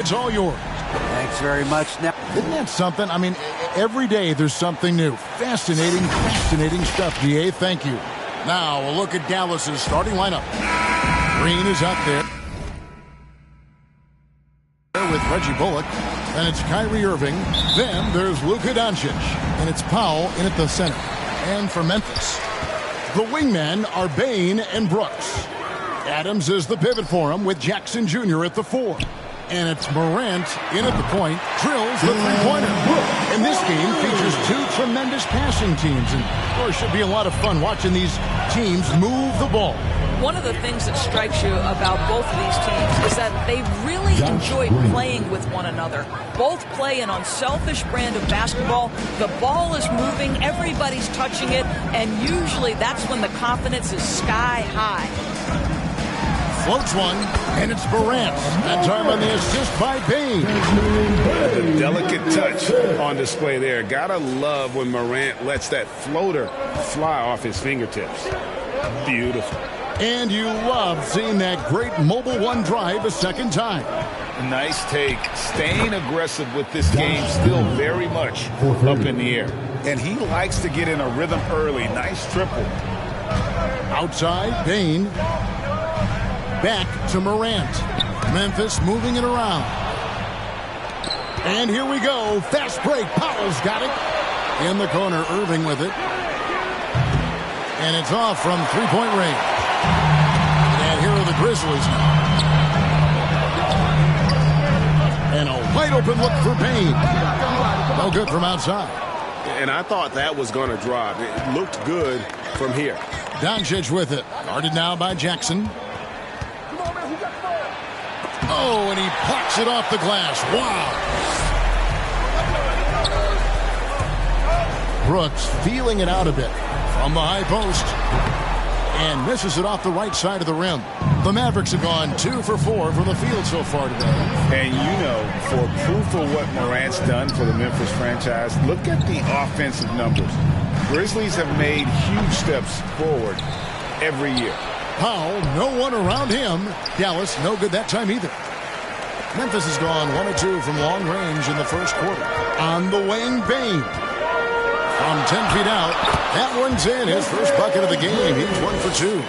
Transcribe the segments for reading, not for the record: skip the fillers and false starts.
It's all yours. Thanks very much. Now, isn't that something? I mean, every day there's something new. Fascinating stuff, DA. Thank you. Now, a look at Dallas's starting lineup. Green is out there with Reggie Bullock. Then it's Kyrie Irving. Then there's Luka Doncic. And it's Powell in at the center. And for Memphis, the wingmen are Bane and Brooks. Adams is the pivot for him with Jackson Jr. at the 4. And it's Morant in at the point, drills the three-pointer. And this game features two tremendous passing teams. And, of course, should be a lot of fun watching these teams move the ball. One of the things that strikes you about both of these teams is that they really enjoy playing with one another. Both play an unselfish brand of basketball. The ball is moving, everybody's touching it, and usually that's when the confidence is sky high. Floats one, and it's Morant. That time on the assist by Bane. The delicate touch on display there. Gotta love when Morant lets that floater fly off his fingertips. Beautiful. And you love seeing that great mobile one drive a second time. Nice take. Staying aggressive with this game, still very much up in the air. And he likes to get in a rhythm early. Nice triple. Outside, Bane. Back to Morant. Memphis moving it around. And here we go. Fast break. Powell's got it. In the corner, Irving with it. And it's off from three-point range. And here are the Grizzlies now. And a wide-open look for Bane. No good from outside. And I thought that was going to drop. It looked good from here. Doncic with it. Guarded now by Jackson. Oh, and he plucks it off the glass. Wow. Brooks feeling it out a bit from the high post. And misses it off the right side of the rim. The Mavericks have gone 2 for 4 from the field so far today. And you know, for proof of what Morant's done for the Memphis franchise, look at the offensive numbers. Grizzlies have made huge steps forward every year. Powell, no one around him. Dallas, no good that time either. Memphis has gone 1 of 2 from long range in the first quarter. On the wing, Bane. From 10 feet out, that one's in. His first bucket of the game. He's 1 for 2.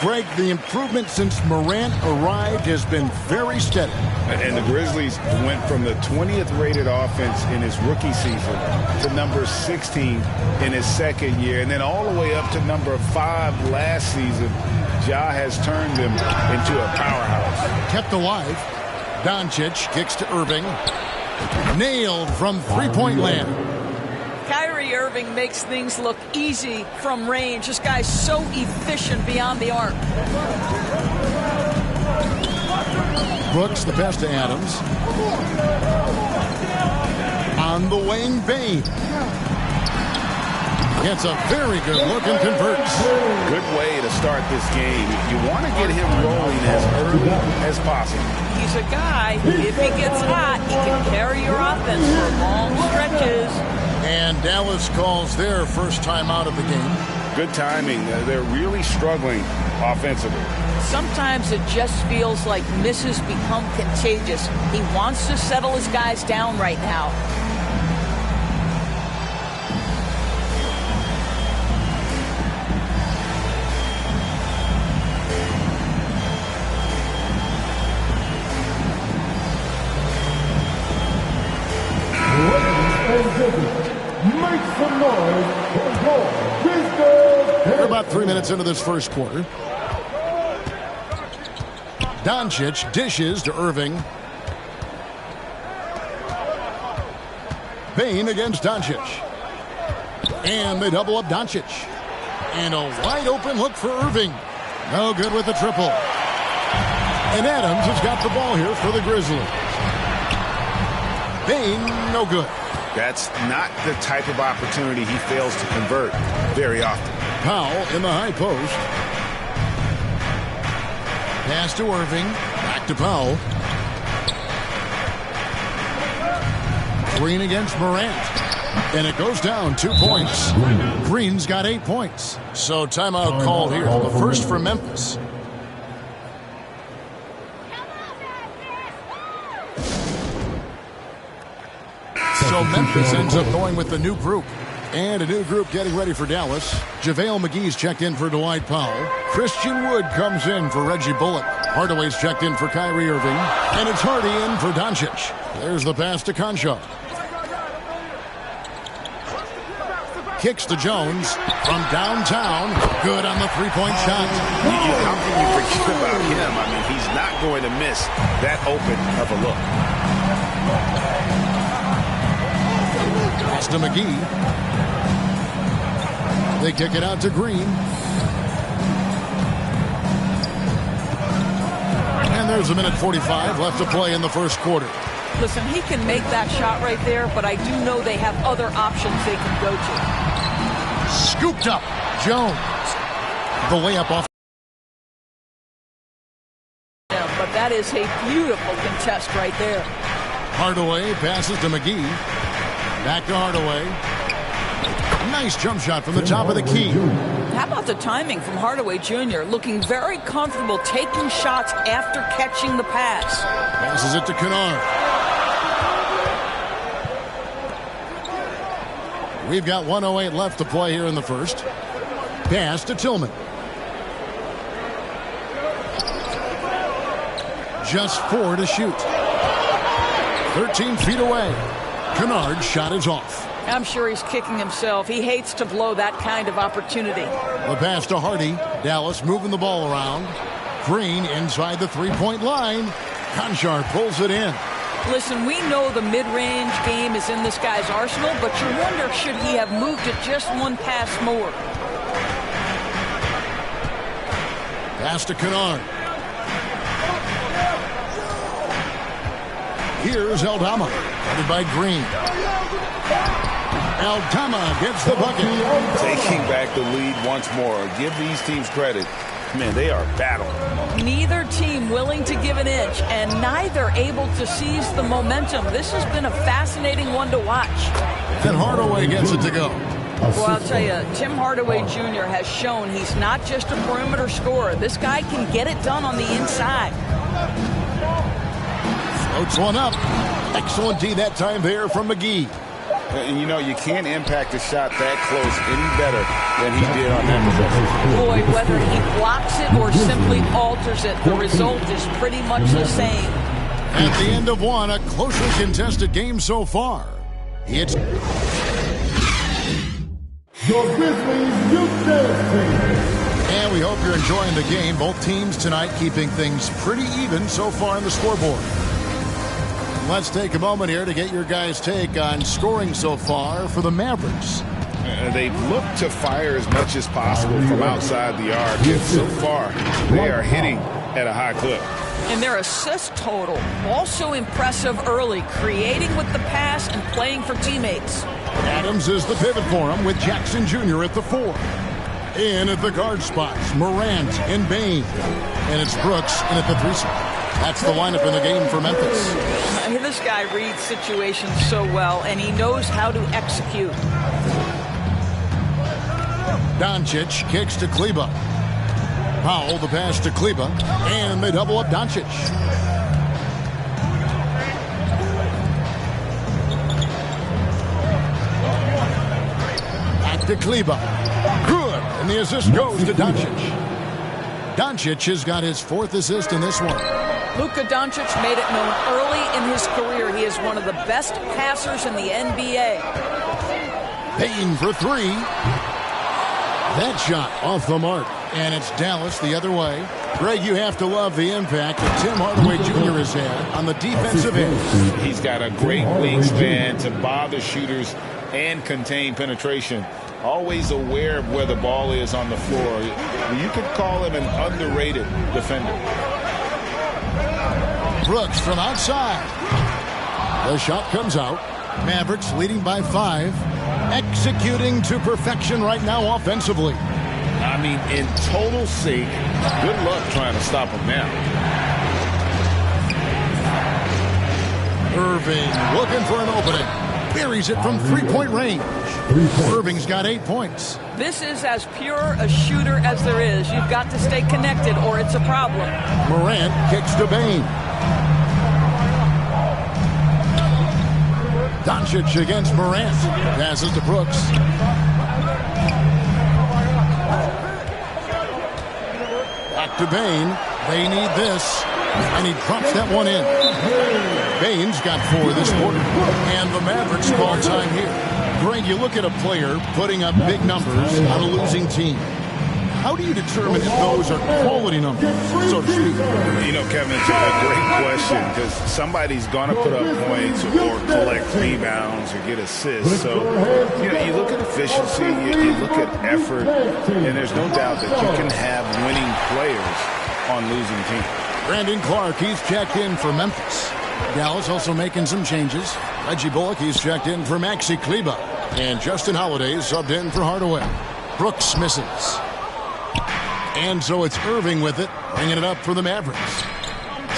Greg, the improvement since Morant arrived has been very steady. And the Grizzlies went from the 20th rated offense in his rookie season to number 16 in his second year, and then all the way up to number 5 last season. Ja has turned them into a powerhouse. Kept alive. Doncic kicks to Irving. Nailed from three-point land. Kyrie Irving makes things look easy from range. This guy's so efficient beyond the arc. Brooks, the pass to Adams. On the wing, Bane. Gets a very good look and converts. Good way to start this game. You want to get him rolling as early as possible. He's a guy, if he gets hot, he can carry your offense for long stretches. And Dallas calls their first time out of the game. Good timing. They're really struggling offensively. Sometimes it just feels like misses become contagious. He wants to settle his guys down right now. Make some noise for Grizzlies. We're about 3 minutes into this first quarter. Doncic dishes to Irving. Bane against Doncic. And they double up Doncic. And a wide open look for Irving. No good with the triple. And Adams has got the ball here for the Grizzlies. Bane, no good. That's not the type of opportunity he fails to convert very often. Powell in the high post. Pass to Irving. Back to Powell. Green against Morant. And it goes down 2 points. Green's got 8 points. So timeout called here. The first for Memphis. So Memphis ends up going with the new group. And a new group getting ready for Dallas. JaVale McGee's checked in for Dwight Powell. Christian Wood comes in for Reggie Bullock. Hardaway's checked in for Kyrie Irving. And it's Hardy in for Doncic. There's the pass to Concha. Kicks to Jones from downtown. Good on the three-point shot. How can you forget about him? I mean, he's not going to miss that open of a look. Pass to McGee. They kick it out to Green. And there's a minute 45 left to play in the first quarter. Listen, he can make that shot right there, but I do know they have other options they can go to. Scooped up. Jones. The layup off. Yeah, but that is a beautiful contest right there. Hardaway passes to McGee. Back to Hardaway. Nice jump shot from the top of the key. How about the timing from Hardaway Jr. looking very comfortable taking shots after catching the pass. Passes it to Kennard. We've got 1:08 left to play here in the first. Pass to Tillman. Just 4 to shoot. 13 feet away. Kennard's shot is off. I'm sure he's kicking himself. He hates to blow that kind of opportunity. The pass to Hardy. Dallas moving the ball around. Green inside the three-point line. Conchar pulls it in. Listen, we know the mid-range game is in this guy's arsenal, but you wonder, should he have moved it just one pass more? Pass to Kennard. Here's Aldama, headed by Green. Aldama gets the bucket. Taking back the lead once more. Give these teams credit. Man, they are battling. Neither team willing to give an inch, and neither able to seize the momentum. This has been a fascinating one to watch. And Hardaway gets it to go. Well, I'll tell you, Tim Hardaway Jr. has shown he's not just a perimeter scorer. This guy can get it done on the inside. Floats one up. Excellent D that time there from McGee. And you know, you can't impact a shot that close any better than he did on that possession. Boy, whether he blocks it or simply alters it, the result is pretty much the same. At the end of one, a closely contested game so far. It's Your Grizzlies Youth Dance Team. And we hope you're enjoying the game. Both teams tonight keeping things pretty even so far on the scoreboard. Let's take a moment here to get your guys' take on scoring so far for the Mavericks. They've looked to fire as much as possible from outside the arc, and so far they are hitting at a high clip. And their assist total, also impressive early, creating with the pass and playing for teammates. Adams is the pivot for him with Jackson Jr. at the 4. In at the guard spots, Morant and Bane. And it's Brooks in at the 3 spot. That's the lineup in the game for Memphis. This guy reads situations so well, and he knows how to execute. Doncic kicks to Kleber. Powell the pass to Kleber, and they double up Doncic. Back to Kleber. Good, and the assist goes to Doncic. Doncic has got his 4th assist in this one. Luka Doncic made it known early in his career he is one of the best passers in the NBA. Payne for 3. That shot off the mark. And it's Dallas the other way. Greg, you have to love the impact that Tim Hardaway Jr. has had on the defensive end. He's got a great wingspan to bother shooters and contain penetration. Always aware of where the ball is on the floor. You could call him an underrated defender. Brooks from outside. The shot comes out. Mavericks leading by 5. Executing to perfection right now offensively. I mean, in total sync. Good luck trying to stop him now. Irving looking for an opening. Buries it from 3-point range. Irving's got 8 points. This is as pure a shooter as there is. You've got to stay connected or it's a problem. Morant kicks to Bane. Doncic against Morant. Passes to Brooks. Back to Bane. They need this. And he drops that one in. Bane's got 4 this quarter. And the Mavericks call time here. Greg, you look at a player putting up big numbers on a losing team. How do you determine if those are quality numbers, so to speak? You know, Kevin, it's a great question because somebody's going to put up points or collect rebounds or get assists. So, you know, you look at efficiency, you look at effort, and there's no doubt that you can have winning players on losing teams. Brandon Clark, he's checked in for Memphis. Dallas also making some changes. Reggie Bullock, he's checked in for Maxi Kleber. And Justin Holiday subbed in for Hardaway. Brooks misses. And so it's Irving with it, bringing it up for the Mavericks.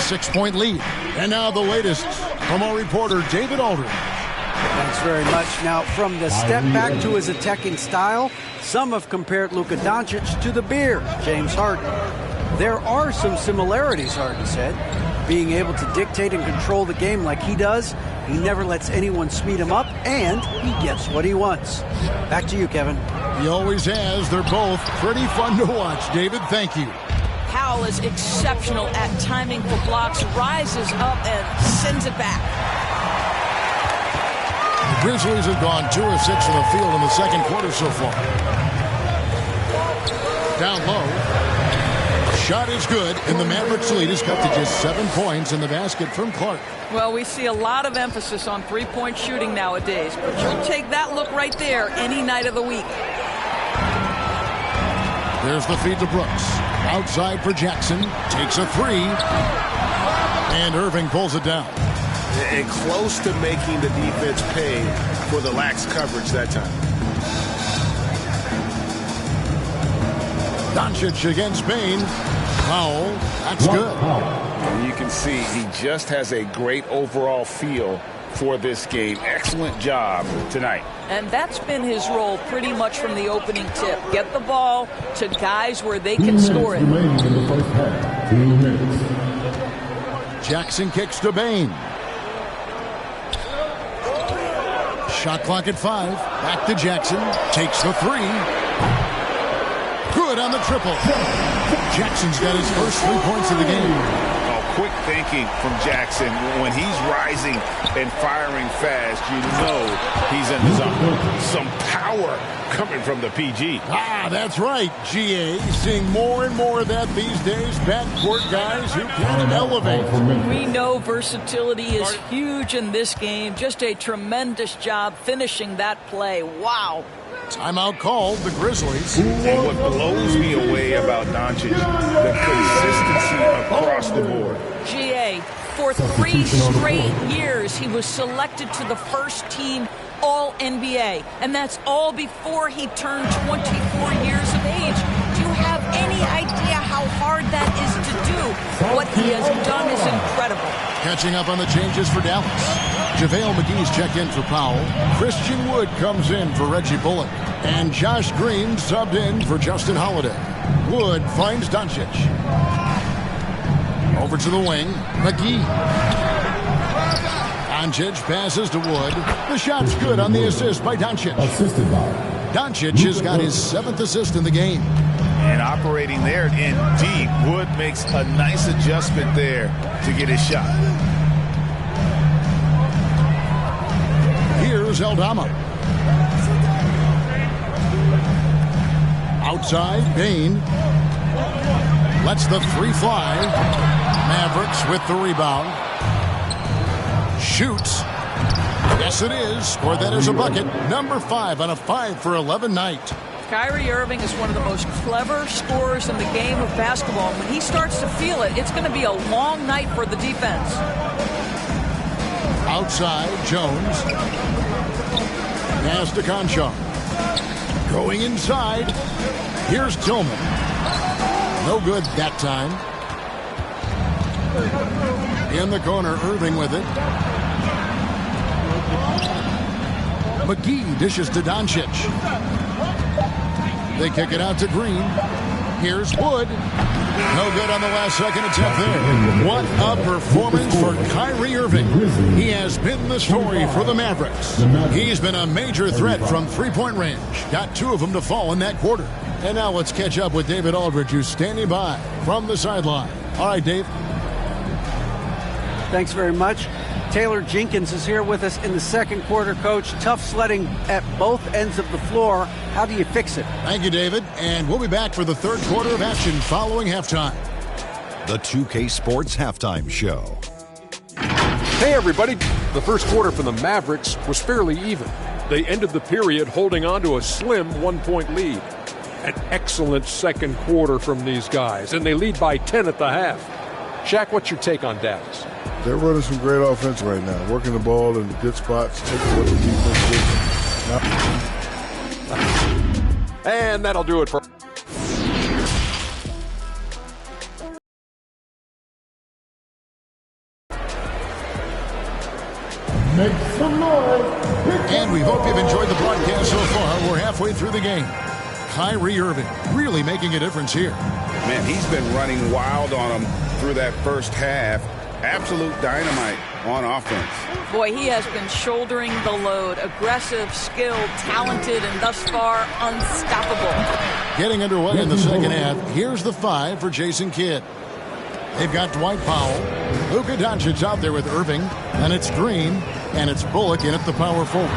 6-point lead. And now the latest from our reporter, David Aldridge. Thanks very much. Now, from the step back to his attacking style, some have compared Luka Doncic to the Bear, James Harden. There are some similarities, Harden said. Being able to dictate and control the game like he does, he never lets anyone speed him up, and he gets what he wants. Back to you, Kevin. He always has. They're both pretty fun to watch. David, thank you. Powell is exceptional at timing for blocks, rises up and sends it back. The Grizzlies have gone 2 of 6 from the field in the second quarter so far. Down low. Shot is good, and the Mavericks lead is cut to just 7 points in the basket from Clark. Well, we see a lot of emphasis on three-point shooting nowadays, but you'll take that look right there any night of the week. There's the feed to Brooks. Outside for Jackson. Takes a 3. And Irving pulls it down. And close to making the defense pay for the lax coverage that time. Doncic against Bane. Powell. That's good. And you can see he just has a great overall feel for this game. Excellent job tonight. And that's been his role pretty much from the opening tip. Get the ball to guys where they can score it. Jackson kicks to Bane. Shot clock at 5. Back to Jackson. Takes the 3. Good on the triple. Jackson's got his first 3 points of the game. Quick thinking from Jackson. When he's rising and firing fast, you know he's in the zone. Some power coming from the PG. Ah, that's right, GA. Seeing more and more of that these days. Backcourt guys who can elevate. We know versatility is huge in this game. Just a tremendous job finishing that play. Wow. Timeout called, the Grizzlies. And what blows me away about Doncic, the consistency across the board. GA, for 3 straight years, he was selected to the first team All-NBA. And that's all before he turned 24 years of age. Do you have any idea how hard that is to do? What he has done is incredible. Catching up on the changes for Dallas. JaVale McGee's checked in for Powell. Christian Wood comes in for Reggie Bullock. And Josh Green subbed in for Justin Holiday. Wood finds Doncic. Over to the wing. McGee. Doncic passes to Wood. The shot's good on the assist by Doncic. Doncic has got his 7th assist in the game. And operating there in deep, Wood makes a nice adjustment there to get his shot. Here's Aldama. Outside, Bane. Lets the 3 fly. Mavericks with the rebound. Shoots. Yes, it is. Scored that as a bucket. Number 5 on a 5 for 11 night. Kyrie Irving is one of the most clever scorers in the game of basketball. And when he starts to feel it, it's going to be a long night for the defense. Outside, Jones. Pass to Conchar. Going inside. Here's Tillman. No good that time. In the corner, Irving with it. McGee dishes to Doncic. They kick it out to Green. Here's Wood. No good on the last second attempt there. What a performance for Kyrie Irving. He has been the story for the Mavericks. He's been a major threat from three-point range. Got 2 of them to fall in that quarter. And now let's catch up with David Aldridge, who's standing by from the sideline. All right, Dave. Thanks very much. Taylor Jenkins is here with us in the second quarter, Coach. Tough sledding at both ends of the floor. How do you fix it? Thank you, David. And we'll be back for the third quarter of action following halftime. The 2K Sports Halftime Show. Hey, everybody. The first quarter for the Mavericks was fairly even. They ended the period holding on to a slim 1-point lead. An excellent second quarter from these guys, and they lead by 10 at the half. Shaq, what's your take on Dallas? They're running some great offense right now, working the ball in good spots, taking what the defense gives. And that'll do it for... Make some noise. And we hope you've enjoyed the broadcast so far. We're halfway through the game. Kyrie Irving really making a difference here. Man, he's been running wild on him through that first half. Absolute dynamite on offense. Boy, he has been shouldering the load. Aggressive, skilled, talented, and thus far unstoppable. Getting underway in the second half. Here's the 5 for Jason Kidd. They've got Dwight Powell. Luka Doncic out there with Irving. And it's Green. And it's Bullock in at the power forward.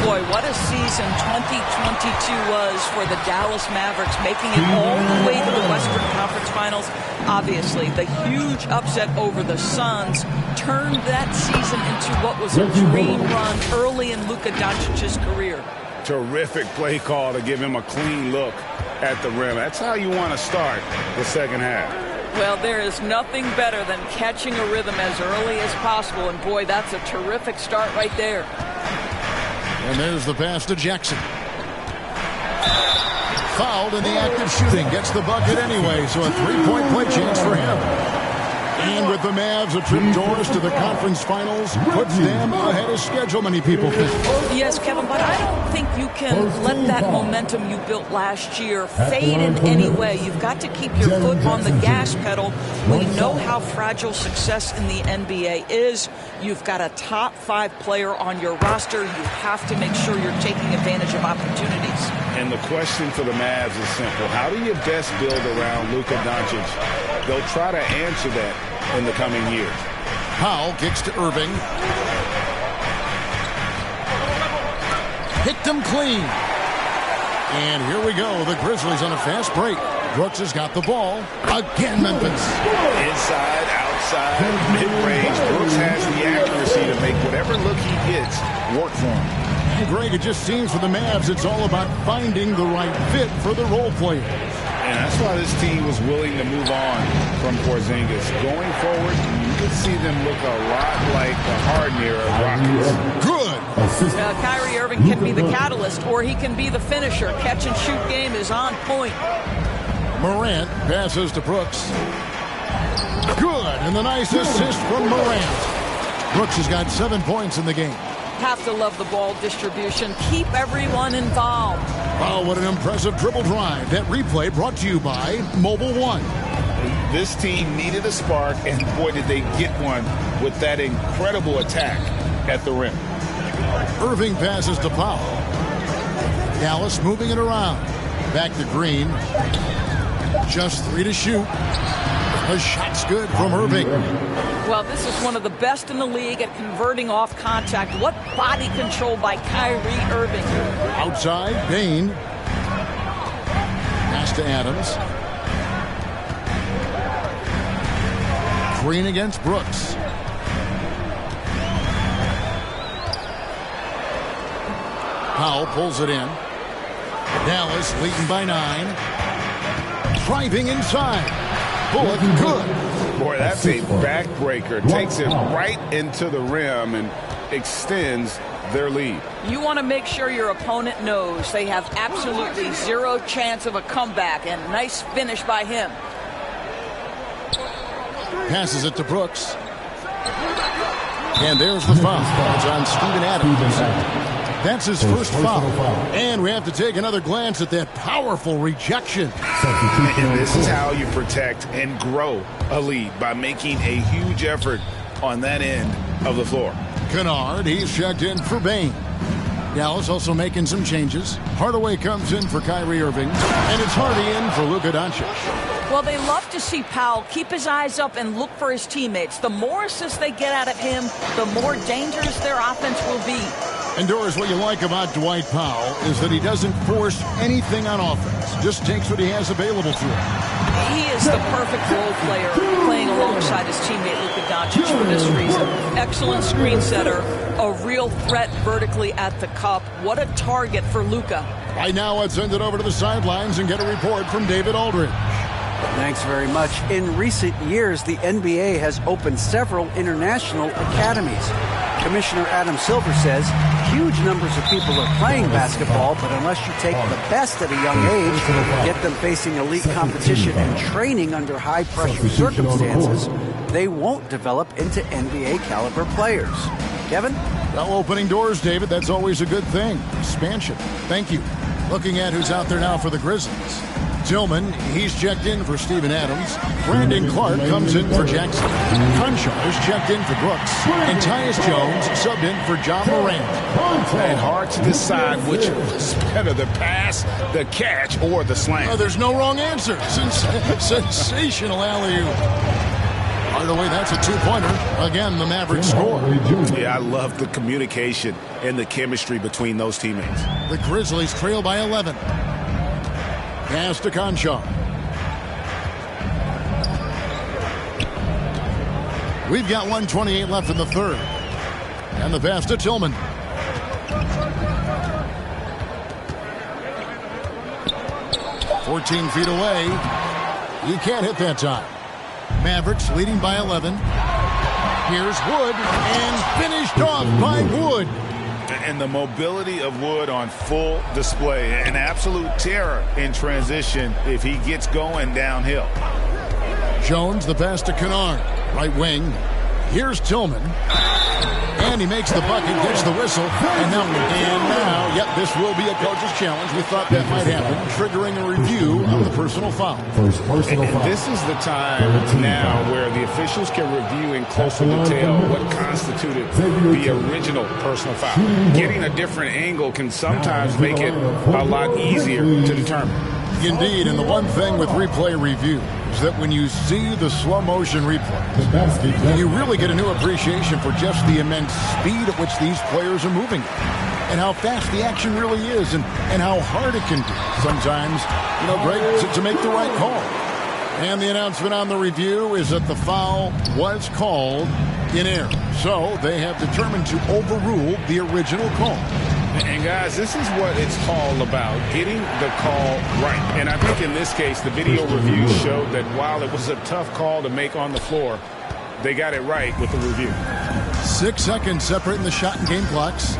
Boy, what a season 2022 was for the Dallas Mavericks, making it all the way to the Western Conference Finals. Obviously, the huge upset over the Suns turned that season into what was a dream run early in Luka Doncic's career. Terrific play call to give him a clean look at the rim. That's how you want to start the second half. Well, there is nothing better than catching a rhythm as early as possible, and boy, that's a terrific start right there. And there's the pass to Jackson. Fouled in the act of shooting. Gets the bucket anyway, so a 3-point play chance for him. And with the Mavs, a trip doors to the conference finals puts them ahead of schedule, many people think. Yes, Kevin, but I don't think you can let that momentum you built last year fade in any way. You've got to keep your foot on the gas pedal. We know how fragile success in the NBA is. You've got a top 5 player on your roster. You have to make sure you're taking advantage of opportunities. And the question for the Mavs is simple. How do you best build around Luka Doncic? They'll try to answer that in the coming years. Powell kicks to Irving. Picked him clean. And here we go. The Grizzlies on a fast break. Brooks has got the ball. Again, Memphis. Inside, outside, mid-range. Brooks has the accuracy to make whatever look he gets work for him. And Greg, it just seems for the Mavs it's all about finding the right fit for the role players. And that's why this team was willing to move on from Porzingis. Going forward, you can see them look a lot like the Harden era Rockets. Good. Kyrie Irving can be the catalyst, or he can be the finisher. Catch and shoot game is on point. Morant passes to Brooks. Good. And the nice assist from Morant. Brooks has got 7 points in the game. Have to love the ball distribution. Keep everyone involved. Oh, what an impressive dribble drive. That replay brought to you by Mobile One. This team needed a spark, and boy, did they get one with that incredible attack at the rim. Irving passes to Powell. Dallas moving it around. Back to Green. Just 3 to shoot. The shot's good from Irving. Well, this is one of the best in the league at converting off contact. What body control by Kyrie Irving. Outside, Bane. Pass to Adams. Green against Brooks. Powell pulls it in. Dallas leading by 9. Driving inside. Bullock good. Boy, that's a backbreaker. Takes it right into the rim and extends their lead. You want to make sure your opponent knows they have absolutely zero chance of a comeback, and nice finish by him. Passes it to Brooks. And there's the foul. It's on Steven Adams. That's his first foul. And we have to take another glance at that powerful rejection. And this is how you protect and grow a lead, by making a huge effort on that end of the floor. Kennard, he's checked in for Bane. Dallas also making some changes. Hardaway comes in for Kyrie Irving, and it's Hardy in for Luka Doncic. Well, they love to see Powell keep his eyes up and look for his teammates. The more assists they get out of him, the more dangerous their offense will be. And Doris, what you like about Dwight Powell is that he doesn't force anything on offense. Just takes what he has available to him. He is the perfect role player, playing alongside his teammate Luka Doncic for this reason. Excellent screen setter, a real threat vertically at the cup. What a target for Luka. Right now, let's send it over to the sidelines and get a report from David Aldridge. Thanks very much. In recent years, the NBA has opened several international academies. Commissioner Adam Silver says huge numbers of people are playing basketball, but unless you take the best at a young age, get them facing elite competition and training under high-pressure circumstances, they won't develop into NBA-caliber players. Kevin? Well, opening doors, David, that's always a good thing. Expansion. Thank you. Looking at who's out there now for the Grizzlies. Tillman, he's checked in for Steven Adams. Brandon Clark comes in for Jackson. Crenshaw is checked in for Brooks. And Tyus Jones subbed in for John Morant. And hard to decide which was better, the pass, the catch, or the slam. Oh, there's no wrong answer. Sensational alley-oop. Hardaway, that's a two-pointer. Again, the Mavericks score. Yeah, I love the communication and the chemistry between those teammates. The Grizzlies trail by 11. Pass to Crenshaw. We've got 1:28 left in the third. And the pass to Tillman. "14 feet away. You can't hit that time. Mavericks leading by 11. Here's Wood, and finished off by Wood. And the mobility of Wood on full display. An absolute terror in transition if he gets going downhill. Jones, the pass to Kennard. Right wing. Here's Tillman. And he makes the bucket, gets the whistle. And now, yep, this will be a coach's challenge. We thought that might happen, triggering a review of the personal foul. And this is the time now where the officials can review in closer detail what constituted the original personal foul. Getting a different angle can sometimes make it a lot easier to determine. Indeed, and the one thing with replay review is that when you see the slow motion replays, you really get a new appreciation for just the immense speed at which these players are moving and how fast the action really is and how hard it can be sometimes, Greg, to make the right call. And the announcement on the review is that the foul was called in error. So they have determined to overrule the original call. And guys, this is what it's all about, getting the call right. And I think in this case, the video review showed that while it was a tough call to make on the floor, they got it right with the review. 6 seconds separating the shot and game clocks.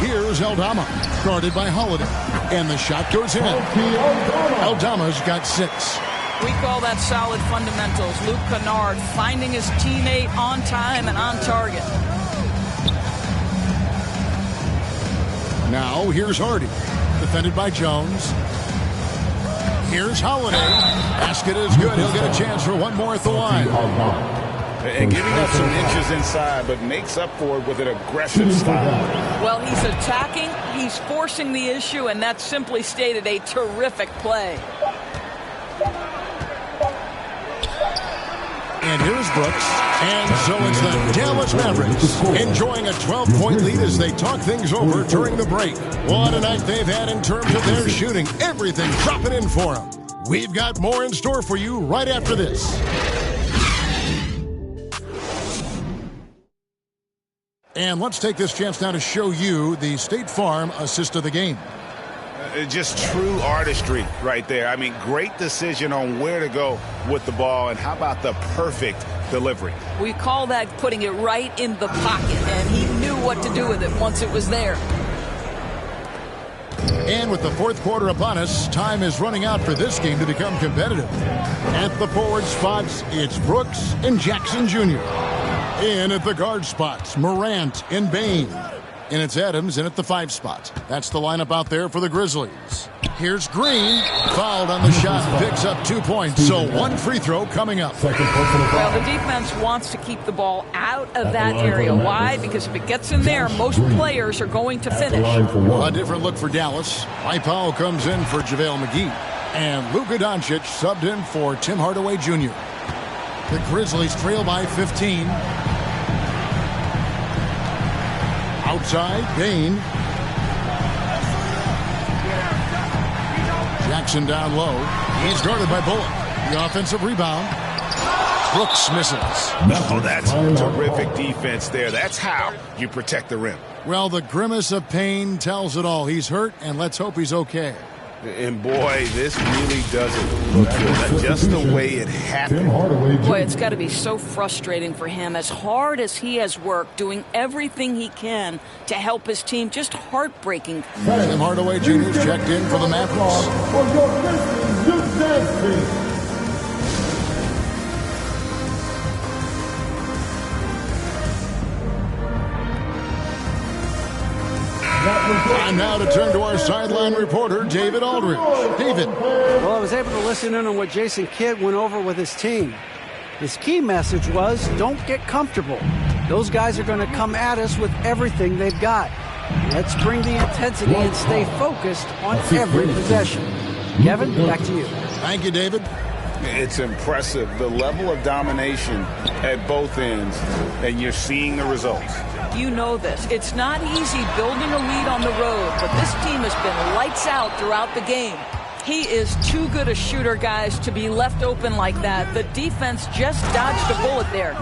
Here's Aldama, guarded by Holiday. And the shot goes in. Aldama's got 6. We call that solid fundamentals. Luke Kennard finding his teammate on time and on target. Now, here's Hardy, defended by Jones. Here's Holiday. Basket is good. He'll get a chance for one more at the line. And giving up some inches inside, but makes up for it with an aggressive style. Well, he's attacking, he's forcing the issue, and that's simply stated a terrific play. And here's Brooks. And so it's the Dallas Mavericks enjoying a 12-point lead as they talk things over during the break. What a night they've had in terms of their shooting. Everything dropping in for them. We've got more in store for you right after this. And let's take this chance now to show you the State Farm assist of the game. Just true artistry right there. I mean, great decision on where to go with the ball, and how about the perfect delivery? We call that putting it right in the pocket, and he knew what to do with it once it was there. And with the fourth quarter upon us, time is running out for this game to become competitive. At the forward spots, it's Brooks and Jackson Jr. In at the guard spots, Morant and Bane. And it's Adams in at the 5 spot. That's the lineup out there for the Grizzlies. Here's Green. Fouled on the shot. Picks up 2 points. So 1 free throw coming up. Well, the defense wants to keep the ball out of that area. Why? Because if it gets in there, most players are going to finish. A different look for Dallas. Mike Powell comes in for JaVale McGee. And Luka Doncic subbed in for Tim Hardaway Jr. The Grizzlies trail by 15. Outside, Bane. Jackson down low. He's guarded by Bullock. The offensive rebound. Brooks misses. Oh, that's terrific defense there. That's how you protect the rim. Well, the grimace of pain tells it all. He's hurt, and let's hope he's okay. And boy, this really doesn't look good. Just the way it happened. Boy, it's got to be so frustrating for him. As hard as he has worked, doing everything he can to help his team, just heartbreaking. Tim Hardaway Jr. checked in for the Mavericks. Time now to turn to our sideline reporter, David Aldridge. David. Well, I was able to listen in on what Jason Kidd went over with his team. His key message was, don't get comfortable. Those guys are going to come at us with everything they've got. Let's bring the intensity and stay focused on every possession. Kevin, back to you. Thank you, David. It's impressive, the level of domination at both ends, and you're seeing the results. You know this. It's not easy building a lead on the road, but this team has been lights out throughout the game. He is too good a shooter, guys, to be left open like that. The defense just dodged a bullet there.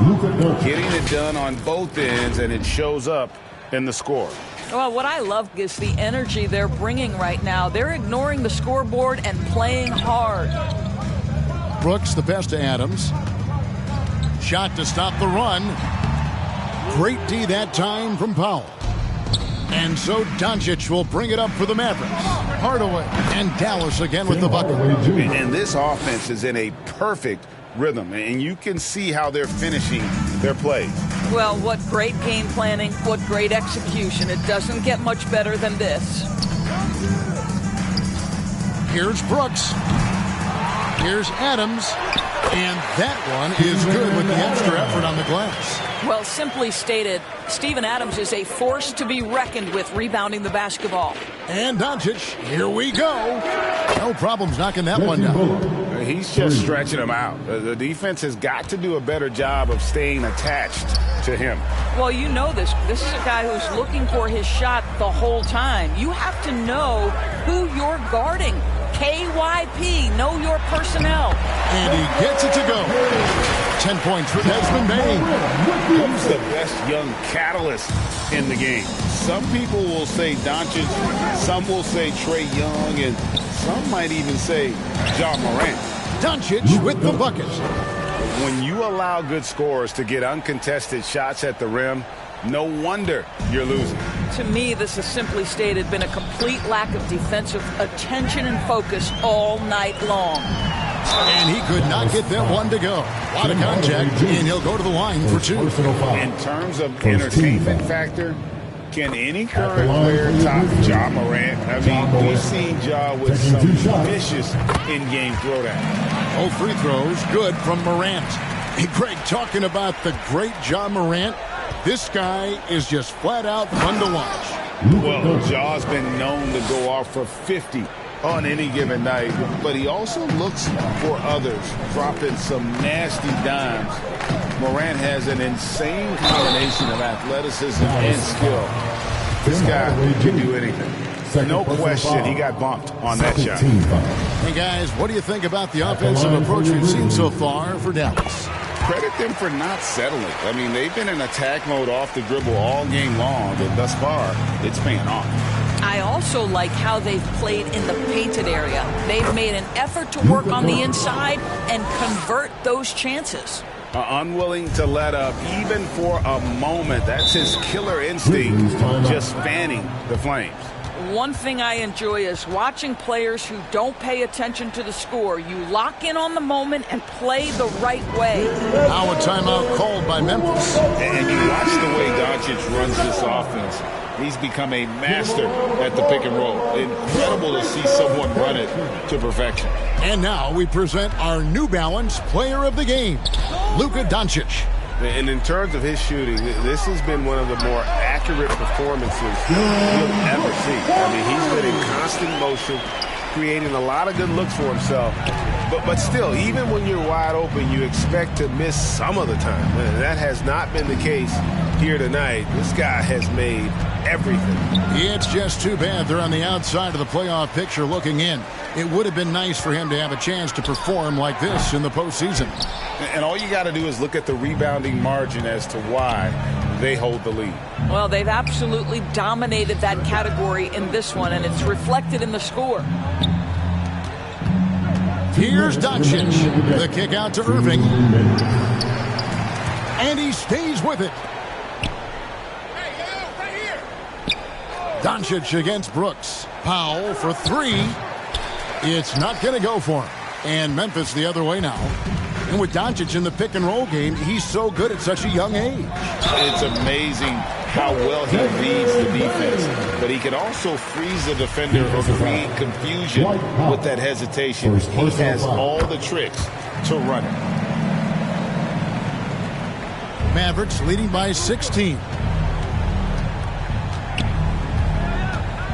Getting it done on both ends, and it shows up in the score. Well, what I love is the energy they're bringing right now. They're ignoring the scoreboard and playing hard. Brooks, the pass to Adams. Shot to stop the run. Great D that time from Powell. And so Doncic will bring it up for the Mavericks. Hardaway and Dallas again with the bucket. And this offense is in a perfect rhythm, and you can see how they're finishing their plays. Well, what great game planning, what great execution. It doesn't get much better than this. Here's Brooks. Here's Adams. And that one is good with the extra effort on the glass. Well, simply stated, Steven Adams is a force to be reckoned with rebounding the basketball. And Doncic, here we go. No problems knocking that one down. He's just stretching him out. The defense has got to do a better job of staying attached to him. Well, you know this. This is a guy who's looking for his shot the whole time. You have to know who you're guarding. KYP, know your personnel. And he gets it to go. 10 points for Desmond Bane. Who's the best young catalyst in the game? Some people will say Doncic, some will say Trae Young, and some might even say Ja Morant. Doncic with the bucket. When you allow good scorers to get uncontested shots at the rim, no wonder you're losing. To me, this has simply stated been a complete lack of defensive attention and focus all night long. And he could not get that one to go. A lot of contact, and he'll go to the line for 2. In terms of entertainment factor, can any current player top Ja Morant? I mean, we've seen Ja with some vicious in-game throwdown. Both free throws good from Morant. Hey, Greg, talking about the great Ja Morant, this guy is just flat out fun to watch. Well, Ja's been known to go off for 50 on any given night, but he also looks for others, dropping some nasty dimes. Morant has an insane combination of athleticism and skill. This guy can do anything. No question, he got bumped on that shot. Hey, guys, what do you think about the offensive approach we've seen so far for Dallas? Credit them for not settling. I mean, they've been in attack mode off the dribble all game long, but thus far, it's paying off. I also like how they've played in the painted area. They've made an effort to work on the inside and convert those chances. Unwilling to let up even for a moment. That's his killer instinct, just fanning the flames. one thing I enjoy is watching players who don't pay attention to the score. You lock in on the moment and play the right way. Now a timeout called by Memphis. And you watch the way Doncic runs this offense. He's become a master at the pick and roll. Incredible to see someone run it to perfection. And now we present our New Balance Player of the Game, Luka Doncic. And in terms of his shooting, this has been one of the more accurate performances you'll ever see. I mean, he's been in constant motion, creating a lot of good looks for himself. But still, even when you're wide open, you expect to miss some of the time. And that has not been the case here tonight. This guy has made everything. It's just too bad they're on the outside of the playoff picture looking in. It would have been nice for him to have a chance to perform like this in the postseason. And all you got to do is look at the rebounding margin as to why they hold the lead. Well, they've absolutely dominated that category in this one, and it's reflected in the score. Here's Doncic. The kick out to Irving. And he stays with it. Doncic against Brooks. Powell for three. It's not going to go for him. And Memphis the other way now. And with Doncic in the pick and roll game, he's so good at such a young age. It's amazing how well he reads the defense. But he can also freeze the defender or create confusion with that hesitation. He has all the tricks to run it. Mavericks leading by 16.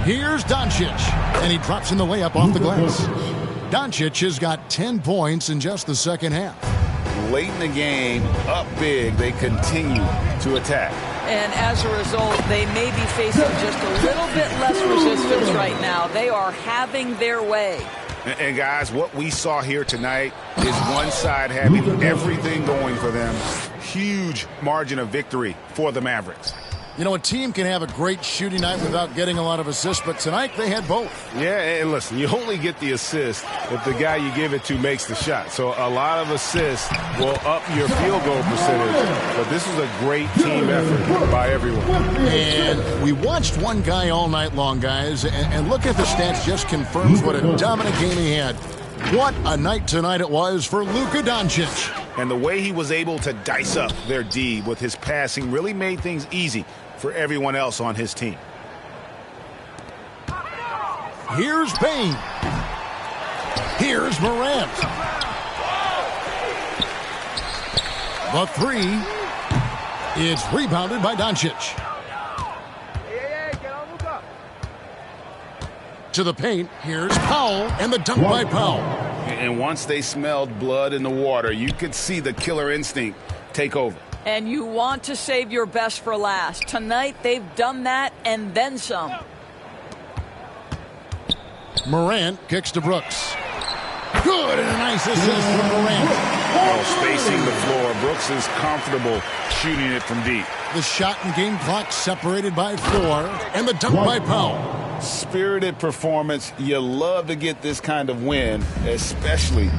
Here's Doncic, and he drops in the layup off the glass. Doncic has got 10 points in just the second half. Late in the game, up big, they continue to attack. And as a result, they may be facing just a little bit less resistance right now. They are having their way. And guys, what we saw here tonight is one side having everything going for them. Huge margin of victory for the Mavericks. You know, a team can have a great shooting night without getting a lot of assists, but tonight they had both. Yeah, and listen, you only get the assist if the guy you give it to makes the shot. So a lot of assists will up your field goal percentage. But this is a great team effort by everyone. And we watched one guy all night long, guys, and look at the stats, just confirms what a dominant game he had. What a night tonight it was for Luka Doncic. And the way he was able to dice up their D with his passing really made things easy for everyone else on his team. Here's Bane. Here's Morant. The three. It's rebounded by Doncic. To the paint. Here's Powell, and the dunk by Powell. And once they smelled blood in the water, you could see the killer instinct take over. And you want to save your best for last. Tonight, they've done that and then some. Morant kicks to Brooks. Good, and a nice assist from Morant. Oh, spacing the floor. Brooks is comfortable shooting it from deep. The shot and game clock separated by 4, and the dunk by Powell. Spirited performance. You love to get this kind of win, especially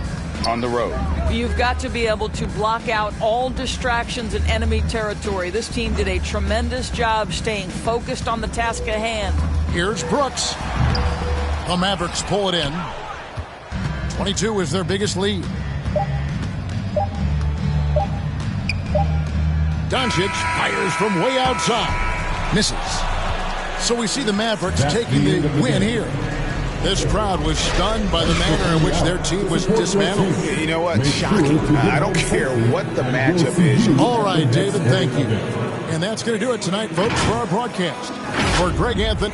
on the road. You've got to be able to block out all distractions in enemy territory. This team did a tremendous job staying focused on the task at hand. Here's Brooks. The Mavericks pull it in. 22 is their biggest lead. Doncic fires from way outside. Misses. So we see the Mavericks taking the win here. This crowd was stunned by the manner in which their team was dismantled. You know what? Shocking. I don't care what the matchup is. All right, David, thank you. And that's going to do it tonight, folks, for our broadcast. For Greg Anthony